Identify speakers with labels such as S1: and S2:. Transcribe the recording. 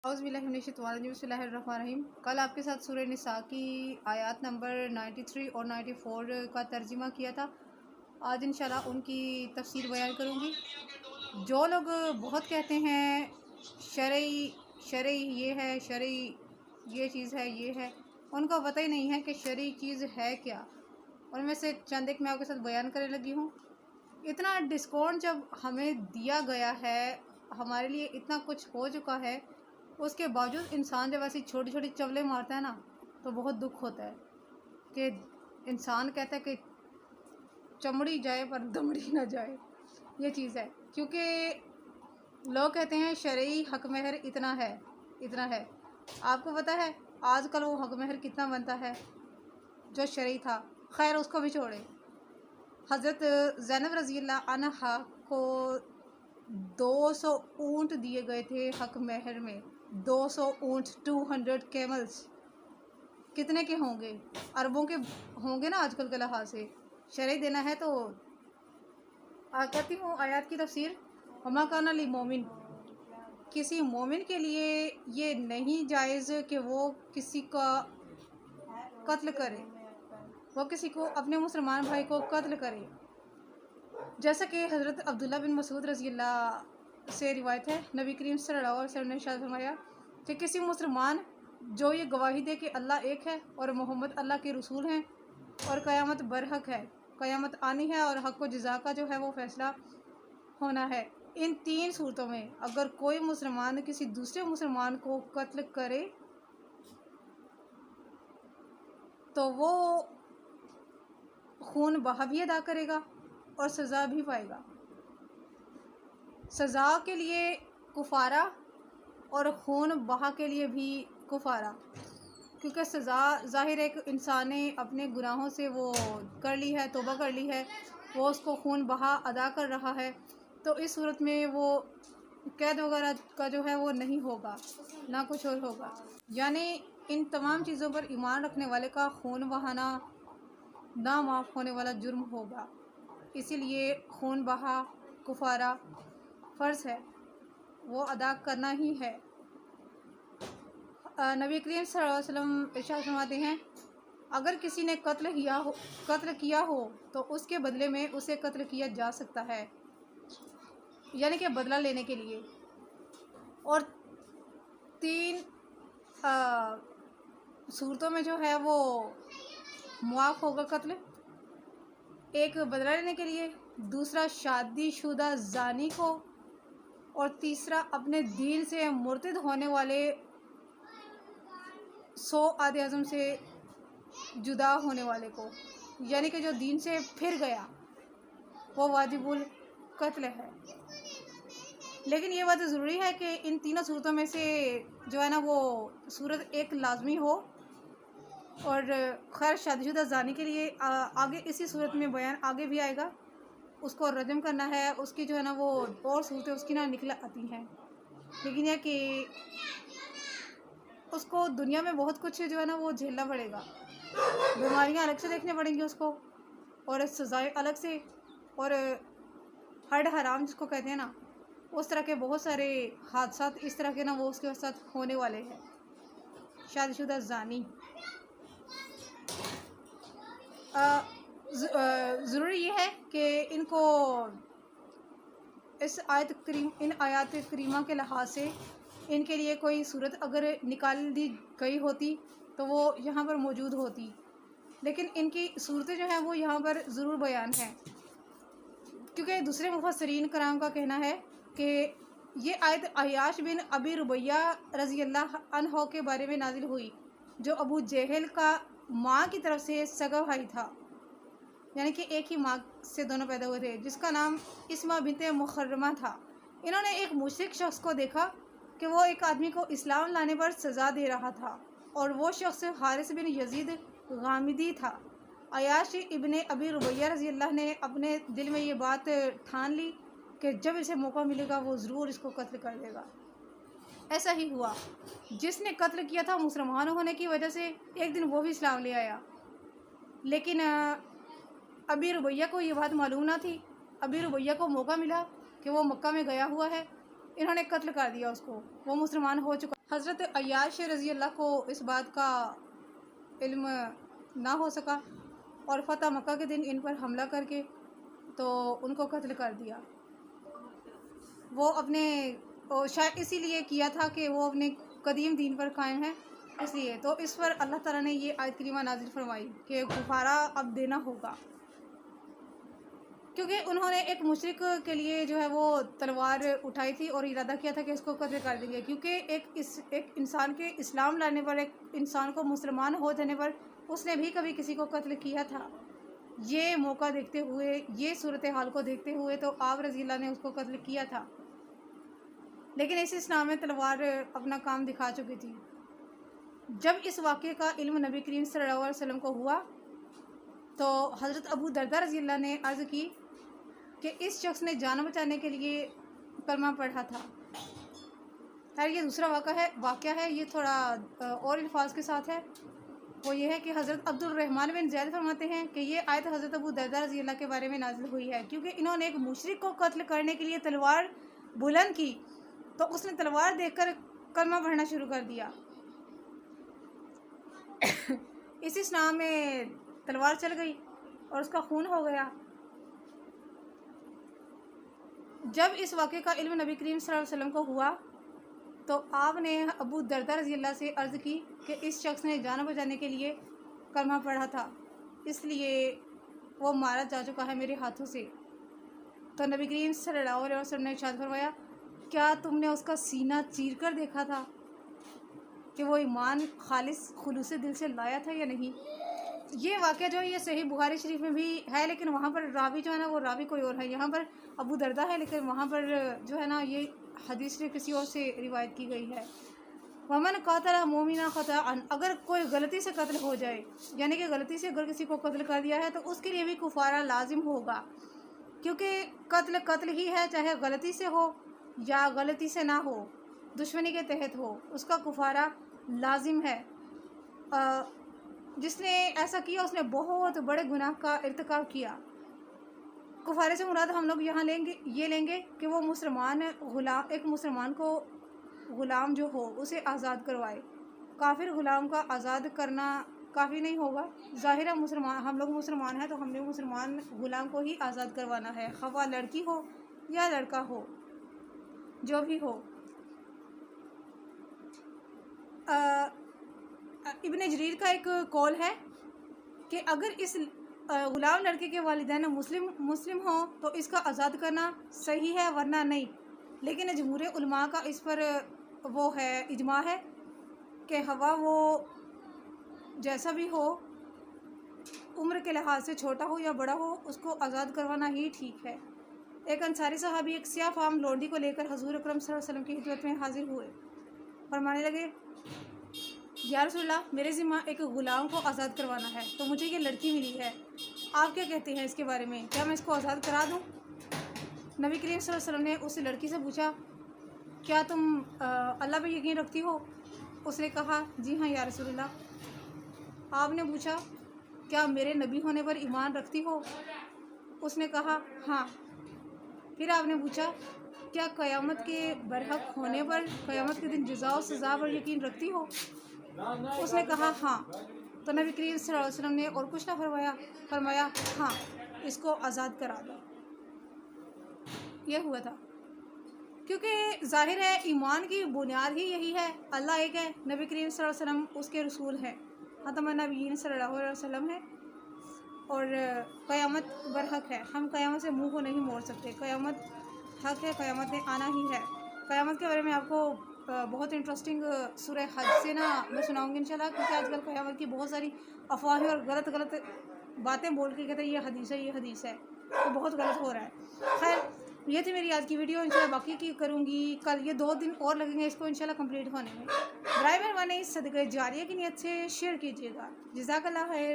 S1: اعوذ باللہ من الشیطان الرجیم بسم اللہ الرحمن الرحیم۔ کل آپ کے ساتھ سورہ نساء کی آیات نمبر 93 اور 94 کا ترجمہ کیا تھا۔ آج انشاءاللہ ان کی تفسیر بیان کروں گی۔ جو لوگ بہت کہتے ہیں شرعی یہ ہے، شرعی یہ چیز ہے، یہ ہے، ان کو پتہ ہی نہیں ہے کہ شرعی چیز ہے کیا۔ ان میں سے چند ایک میں آپ کے ساتھ بیان کرنے لگی ہوں۔ اتنا ڈسکاؤنٹ جب ہمیں دیا گیا ہے، ہمارے لیے اتنا کچھ ہو چکا ہے، اس کے باوجود انسان جب ایسی چھوٹی چھوٹی چولیں مارتا ہے نا تو بہت دکھ ہوتا ہے کہ انسان کہتا ہے کہ چمڑی جائے پر دمڑی نہ جائے۔ یہ چیز ہے کیونکہ لوگ کہتے ہیں شرعی حق مہر اتنا ہے اتنا ہے۔ آپ کو پتہ ہے آج کل وہ حق مہر کتنا بنتا ہے جو شرعی تھا؟ خیر اس کو بھی چھوڑے۔ حضرت زینب رضی اللہ عنہا کو 200 اونٹ دیے گئے تھے حق مہر میں۔ 200 اونٹ، 200 کیملز کتنے کے ہوں گے؟ اربوں کے ہوں گے نا آج کل کے لحاظ سے۔ شرعی دینا ہے تو کرتی ہوں آیات کی تفسیر۔ وما کان للمؤمن، کسی مومن کے لیے یہ نہیں جائز کہ وہ کسی کا قتل کرے، وہ کسی کو اپنے مسلمان بھائی کو قتل کرے۔ جیسا کہ حضرت عبداللہ بن مسعود رضی اللہ سے روایت ہے، نبی کریم صلی اللہ علیہ وسلم نے ارشاد فرمایا کہ کسی مسلمان جو یہ گواہی دے کہ اللہ ایک ہے اور محمد اللہ کے رسول ہیں اور قیامت برحق ہے، قیامت آنی ہے اور حق و جزا کا جو ہے وہ فیصلہ ہونا ہے، ان 3 صورتوں میں اگر کوئی مسلمان کسی دوسرے مسلمان کو قتل کرے تو وہ خون بہا بھی ادا کرے گا اور سزا بھی پائے گا۔ سزا کے لیے کفارہ اور خون بہا کے لیے بھی کفارہ، کیونکہ سزا ظاہر ایک انسان نے اپنے گناہوں سے وہ کر لی ہے، توبہ کر لی ہے، وہ اس کو خون بہا ادا کر رہا ہے، تو اس صورت میں وہ قید وغیرہ کا جو ہے وہ نہیں ہوگا، نہ کچھ اور ہوگا۔ یعنی ان تمام چیزوں پر ایمان رکھنے والے کا خون بہانا نہ معاف ہونے والا جرم ہوگا، اسی لیے خون بہا کفارہ فرض ہے، وہ ادا کرنا ہی ہے۔ نبی کریم صلی اللہ علیہ وسلم ارشاد فرماتے ہیں اگر کسی نے قتل کیا ہو تو اس کے بدلے میں اسے قتل کیا جا سکتا ہے، یعنی کہ بدلہ لینے کے لیے۔ اور 3 صورتوں میں جو ہے وہ معاف ہوگا قتل، ایک بدلہ لینے کے لیے، دوسرا شادی شدہ زانی کو، اور تیسرا اپنے دین سے مرتد ہونے والے 100 عادل اعظم سے جدا ہونے والے کو، یعنی کہ جو دین سے پھر گیا وہ واجب القتل ہے۔ لیکن یہ بات ضروری ہے کہ ان 3 صورتوں میں سے جو ہے نا وہ صورت ایک لازمی ہو، اور خیر شادی شدہ زانی کے لیے آگے اسی صورت میں بیان آگے بھی آئے گا، اس کو رجم کرنا ہے، اس کی جو ہے نا وہ اور صورتیں اس کی نہ نکل آتی ہیں، لیکن یہ کہ اس کو دنیا میں بہت کچھ جو ہے نا وہ جھیلنا پڑے گا، بیماریاں الگ سے دیکھنے پڑیں گی اس کو، اور سزائیں الگ سے، اور حد حرام جس کو کہتے ہیں نا، اس طرح کے بہت سارے حادثات اس طرح کے نا وہ اس کے ساتھ ہونے والے ہیں۔ شادی شدہ زانی ضروری یہ ہے کہ ان کو ان آیات کریمہ کے لحاظ سے ان کے لیے کوئی صورت اگر نکال دی گئی ہوتی تو وہ یہاں پر موجود ہوتی، لیکن ان کی صورتیں جو ہیں وہ یہاں پر ضرور بیان ہیں، کیونکہ دوسرے مفسرین کرام کا کہنا ہے کہ یہ آیت عیاش بن ابی ربیہ رضی اللہ عنہ کے بارے میں نازل ہوئی، جو ابو جہل کا ماں کی طرف سے سگا بھائی تھا، یعنی کہ ایک ہی ماں سے دونوں پیدا ہوئے تھے، جس کا نام اسما بنت مخرمہ تھا۔ انہوں نے ایک مشرک شخص کو دیکھا کہ وہ ایک آدمی کو اسلام لانے پر سزا دے رہا تھا، اور وہ شخص حارث بن یزید غامدی تھا۔ عیاش ابن ابی ربیہ رضی اللہ نے اپنے دل میں یہ بات ٹھان لی کہ جب اسے موقع ملے گا وہ ضرور اس کو قتل کر دے گا۔ ایسا ہی ہوا، جس نے قتل کیا تھا مسلمان ہونے کی وجہ سے ایک دن وہ بھی اسلام لے آیا، لیکن ابی ربیہ کو یہ بات معلوم نہ تھی۔ ابی ربیہ کو موقع ملا کہ وہ مکہ میں گیا ہوا ہے، انہوں نے قتل کر دیا اس کو، وہ مسلمان ہو چکا۔ حضرت عیاش رضی اللہ کو اس بات کا علم نہ ہو سکا اور فتح مکہ کے دن ان پر حملہ کر کے تو ان کو قتل کر دیا۔ وہ اپنے شاید اسی لیے کیا تھا کہ وہ اپنے قدیم دین پر قائم ہے، اس لیے تو اس پر اللہ تعالیٰ نے یہ آیت کریمہ نازل فرمائی کہ کفارہ اب دینا ہوگا، کیونکہ انہوں نے ایک مشرک کے لیے جو ہے وہ تلوار اٹھائی تھی اور ارادہ کیا تھا کہ اس کو قتل کر دیں گے، کیونکہ ایک انسان کے اسلام لانے پر، ایک انسان کو مسلمان ہو جانے پر اس نے بھی کبھی کسی کو قتل کیا تھا۔ یہ موقع دیکھتے ہوئے، یہ صورتحال کو دیکھتے ہوئے تو آپ رضی اللہ نے اس کو قتل کیا تھا، لیکن اس اسلام میں تلوار اپنا کام دکھا چکی تھی۔ جب اس واقعے کا علم نبی کریم صلی اللہ علیہ وسلم کو ہوا تو حضرت ابو دردہ رضی اللہ نے عرض کی کہ اس شخص نے جان بچانے کے لیے کلمہ پڑھا تھا۔ خیر یہ دوسرا واقعہ ہے، یہ تھوڑا اور الفاظ کے ساتھ ہے۔ وہ یہ ہے کہ حضرت عبد الرحمن بن زید فرماتے ہیں کہ یہ آیت حضرت ابو دردہ رضی اللہ کے بارے میں نازل ہوئی ہے، کیونکہ انہوں نے ایک مشرک کو قتل کرنے کے لیے تلوار بلند کی تو اس نے تلوار دیکھ کر کلمہ پڑھنا شروع کر دیا۔ اس اسلام میں تلوار چل گئی اور اس کا خون ہو گیا۔ جب اس واقعے کا علم نبی کریم صلی اللہ علیہ وسلم کو ہوا تو آپ نے ابو دردہ رضی اللہ سے عرض کی کہ اس شخص نے جان بچانے کے لیے کلمہ پڑھا تھا، اس لیے وہ مارا جا چکا ہے میرے ہاتھوں سے۔ تو نبی کریم صلی اللہ علیہ وسلم نے ارشاد فرمایا، کیا تم نے اس کا سینہ چیر کر دیکھا تھا کہ وہ ایمان خالص خلوص دل سے لایا تھا یا نہیں؟ یہ واقعہ جو ہے یہ صحیح بخاری شریف میں بھی ہے، لیکن وہاں پر راوی جو ہے نا وہ راوی کوئی اور ہے۔ یہاں پر ابو دردہ ہے، لیکن وہاں پر جو ہے نا یہ حدیث شریف کسی اور سے روایت کی گئی ہے۔ ومن قاتل مومنا خطأ، اگر کوئی غلطی سے قتل ہو جائے، یعنی کہ غلطی سے اگر کسی کو قتل کر دیا ہے تو اس کے لیے بھی کفارہ لازم ہوگا، کیونکہ قتل ہی ہے، چاہے غلطی سے ہو یا غلطی سے نہ ہو، دشمنی کے تحت ہو، اس کا کفارہ لازم ہے۔ جس نے ایسا کیا اس نے بہت بڑے گناہ کا ارتکاب کیا۔ کفارے سے مراد ہم لوگ یہاں لیں گے کہ وہ ایک مسلمان کو غلام جو ہو اسے آزاد کروائے۔ کافر غلام کا آزاد کرنا کافی نہیں ہوگا، ظاہر ہے ہم لوگ مسلمان ہیں تو ہم نے مسلمان غلام کو ہی آزاد کروانا ہے، خواہ لڑکی ہو یا لڑکا ہو، جو بھی ہو۔ ابن جریر کا ایک قول ہے کہ اگر اس غلام لڑکے کے والدین مسلم ہوں تو اس کا آزاد کرنا صحیح ہے، ورنہ نہیں۔ لیکن جمہور علماء کا اس پر وہ ہے، اجماع ہے کہ ہوا وہ جیسا بھی ہو، عمر کے لحاظ سے چھوٹا ہو یا بڑا ہو، اس کو آزاد کروانا ہی ٹھیک ہے۔ ایک انصاری صحابی ایک سیاہ فام لونڈی کو لے کر حضور اکرم صلی اللہ علیہ وسلم کی خدمت میں حاضر ہوئے، فرمانے لگے، یا رسول اللہ، میرے ذمہ ایک غلام کو آزاد کروانا ہے، تو مجھے یہ لڑکی ملی ہے، آپ کیا کہتے ہیں اس کے بارے میں؟ کیا میں اس کو آزاد کرا دوں؟ نبی کریم صلی اللہ علیہ وسلم نے اس لڑکی سے پوچھا، کیا تم اللہ پہ یقین رکھتی ہو؟ اس نے کہا، جی ہاں یا رسول اللہ۔ آپ نے پوچھا، کیا میرے نبی ہونے پر ایمان رکھتی ہو؟ اس نے کہا، ہاں۔ پھر آپ نے پوچھا، کیا قیامت کے برحق ہونے پر، قیامت کے دن جزا و سزا پر یقین رکھتی ہو؟ اس نے کہا، ہاں۔ تو نبی کریم صلی اللہ علیہ وسلم نے اور کچھ نہ فرمایا، ہاں اس کو آزاد کرا دو۔ یہ ہوا تھا، کیونکہ ظاہر ہے ایمان کی بنیاد ہی یہی ہے، اللہ ایک ہے، نبی کریم صلی اللہ علیہ وسلم اس کے رسول ہیں، خاتم النبیین صلی اللہ علیہ وسلم ہے، اور قیامت برحق ہے، ہم قیامت سے منہ کو نہیں موڑ سکتے، قیامت حق ہے، قیامت نے آنا ہی ہے۔ قیامت کے بارے میں آپ کو بہت انٹرسٹنگ سورہ حج سے میں سناؤں گی انشاءاللہ، کیونکہ آج کل قیامت کی بہت ساری افواہیں اور غلط باتیں بول کے کہتے ہیں یہ حدیث ہے، تو بہت غلط ہو رہا ہے۔ خیر یہ تھی میری آج کی ویڈیو، انشاءاللہ باقی کی کروں گی کل، یہ 2 دن اور لگیں گے اس کو انشاءاللہ کمپلیٹ ہونے میں۔ برائے مہربانی صدقہ جاریہ کی نیت سے شیئر کیجیے گا۔ جزاک اللہ خیر۔